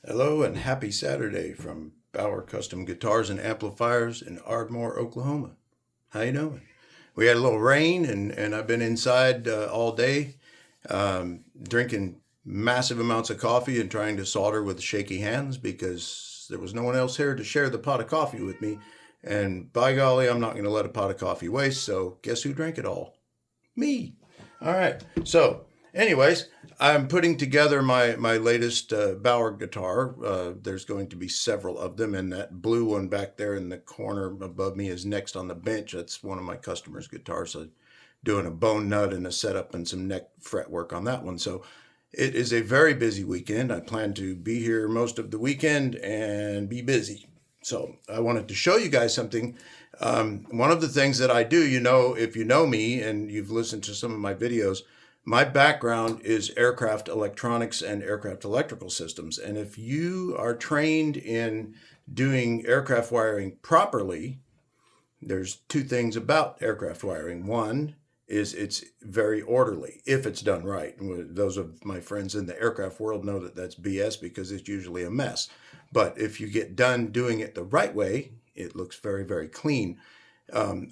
Hello and happy Saturday from Bougher Custom Guitars and Amplifiers in Ardmore, Oklahoma. How you doing? We had a little rain and I've been inside all day drinking massive amounts of coffee and trying to solder with shaky hands because there was no one else here to share the pot of coffee with me. And by golly, I'm not going to let a pot of coffee waste, so guess who drank it all? Me. All right. So anyways, I'm putting together my latest Bougher guitar. There's going to be several of them, and that blue one back there in the corner above me is next on the bench. That's one of my customers' guitars. So doing a bone nut and a setup and some neck fret work on that one. So it is a very busy weekend. I plan to be here most of the weekend and be busy. So I wanted to show you guys something. One of the things that I do, if you know me and you've listened to some of my videos, my background is aircraft electronics and aircraft electrical systems. And if you are trained in doing aircraft wiring properly, there's two things about aircraft wiring. One is it's very orderly if it's done right. Those of my friends in the aircraft world know that that's BS because it's usually a mess. But if you get done doing it the right way, it looks very, very clean.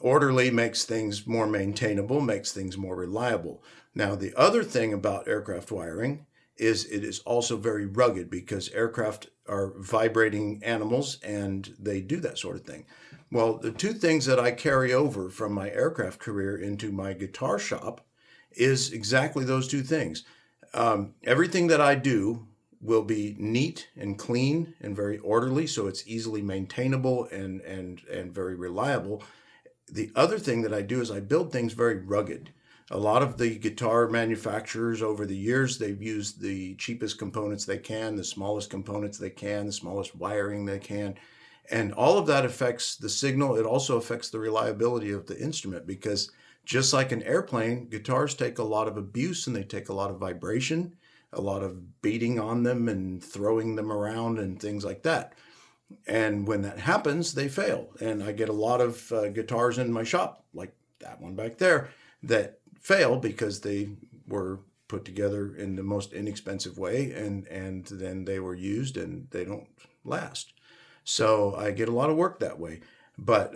Orderly makes things more maintainable, makes things more reliable. Now, the other thing about aircraft wiring is it is also very rugged because aircraft are vibrating animals and they do that sort of thing. Well, the two things that I carry over from my aircraft career into my guitar shop is exactly those two things. Everything that I do will be neat and clean and very orderly, so it's easily maintainable and very reliable. The other thing that I do is I build things very rugged. A lot of the guitar manufacturers over the years, they've used the cheapest components they can, the smallest components they can, the smallest wiring they can. And all of that affects the signal. It also affects the reliability of the instrument because just like an airplane, guitars take a lot of abuse and they take a lot of vibration, a lot of beating on them and throwing them around and things like that. And when that happens, they fail. And I get a lot of guitars in my shop, like that one back there, that fail because they were put together in the most inexpensive way and then they were used and they don't last. So I get a lot of work that way. But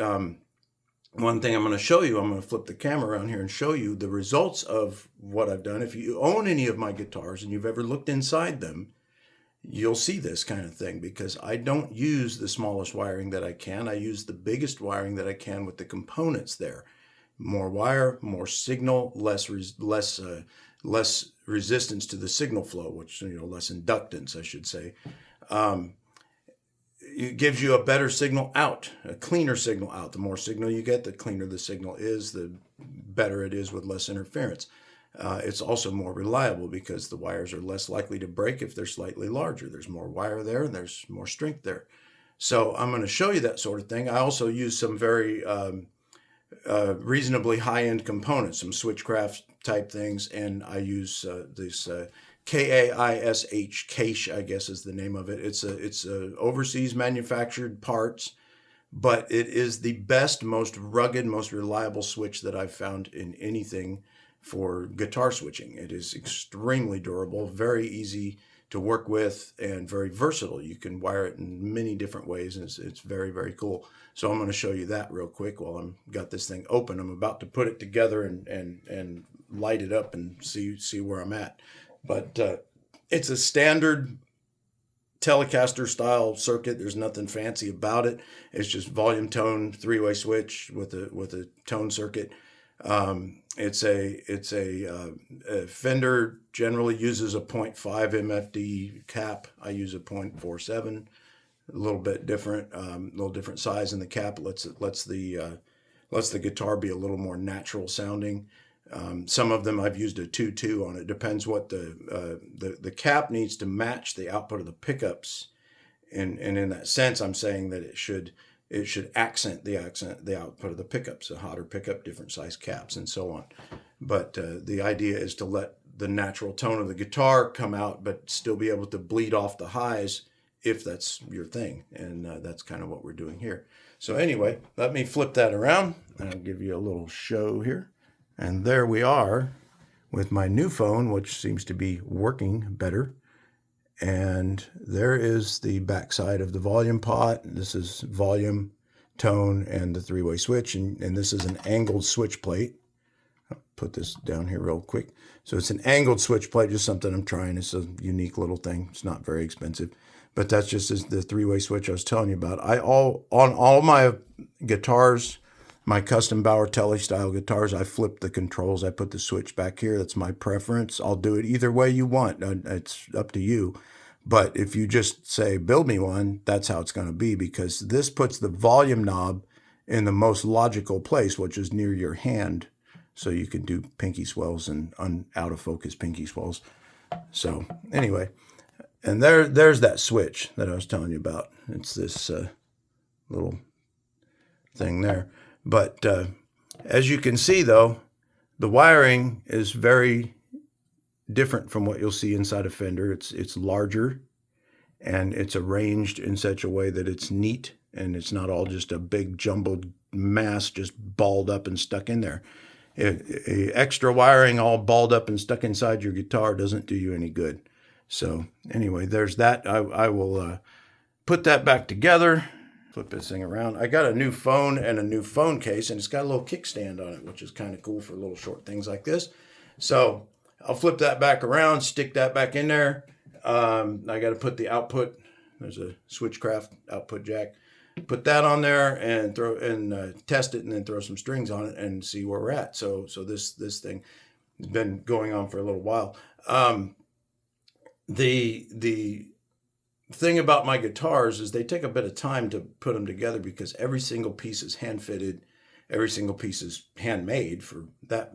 one thing I'm going to show you, I'm going to flip the camera around here and show you the results of what I've done. If you own any of my guitars and you've ever looked inside them, you'll see this kind of thing because I don't use the smallest wiring that I can. I use the biggest wiring that I can with the components there. More wire, more signal, less resistance to the signal flow, which, less inductance, I should say. It gives you a better signal out, a cleaner signal out. The more signal you get, the cleaner the signal is, the better it is with less interference. It's also more reliable because the wires are less likely to break if they're slightly larger. There's more wire there and there's more strength there. So I'm going to show you that sort of thing. I also use some very reasonably high-end components, some switchcraft type things, and I use this KAISH, Cache, I guess is the name of it. It's a overseas manufactured parts, but it is the best, most rugged, most reliable switch that I've found in anything for guitar switching. It is extremely durable, very easy to work with, and very versatile. You can wire it in many different ways, and it's very, very cool. So I'm going to show you that real quick while I'm got this thing open. I'm about to put it together and light it up and see where I'm at. But it's a standard Telecaster style circuit. There's nothing fancy about it. It's just volume tone three-way switch with a tone circuit. It's a Fender generally uses a 0.5 MFD cap. I use a 0.47, a little bit different, little different size in the cap. Lets the guitar be a little more natural sounding. Some of them I've used a 2.2 on. It depends what the cap needs to match the output of the pickups, and in that sense, I'm saying that it should accent the output of the pickups, a hotter pickup, different size caps, and so on. But the idea is to let the natural tone of the guitar come out, but still be able to bleed off the highs if that's your thing, and that's kind of what we're doing here. So anyway, let me flip that around, and I'll give you a little show here. And there we are with my new phone, which seems to be working better. And there is the backside of the volume pot. This is volume, tone, and the three-way switch. And this is an angled switch plate. I'll put this down here real quick. So it's an angled switch plate, just something I'm trying. It's a unique little thing. It's not very expensive. But that's just the three-way switch I was telling you about. On all my guitars, my custom Bougher Telly style guitars, I flip the controls. I put the switch back here. That's my preference. I'll do it either way you want. It's up to you. But if you just say, build me one, that's how it's going to be, because this puts the volume knob in the most logical place, which is near your hand. So you can do pinky swells and out of focus pinky swells. So anyway, and there's that switch that I was telling you about. It's this little thing there. But as you can see, though, the wiring is very different from what you'll see inside a Fender. It's larger, and it's arranged in such a way that it's neat, and it's not all just a big jumbled mass just balled up and stuck in there. Extra wiring all balled up and stuck inside your guitar doesn't do you any good. So anyway, there's that. I will put that back together, flip this thing around. I got a new phone and a new phone case, and it's got a little kickstand on it, which is kind of cool for little short things like this. So I'll flip that back around, stick that back in there. I got to put the output. There's a Switchcraft output jack. Put that on there and test it, and then throw some strings on it and see where we're at. So this thing has been going on for a little while. The thing about my guitars is they take a bit of time to put them together, because every single piece is hand fitted, every single piece is handmade for that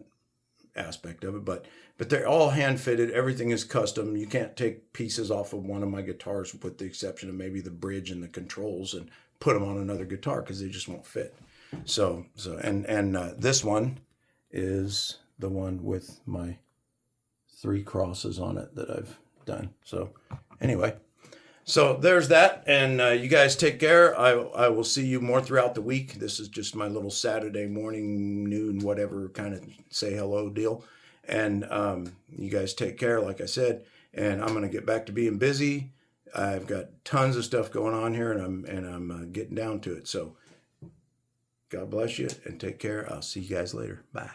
aspect of it, but they're all hand fitted. Everything is custom. You can't take pieces off of one of my guitars, with the exception of maybe the bridge and the controls, and put them on another guitar, because they just won't fit. So this one is the one with my 3 crosses on it that I've done. So anyway, so there's that, and you guys take care. I will see you more throughout the week. This is just my little Saturday morning, noon, whatever kind of say hello deal. And you guys take care, like I said, and I'm going to get back to being busy. I've got tons of stuff going on here, and I'm getting down to it. So God bless you, and take care. I'll see you guys later. Bye.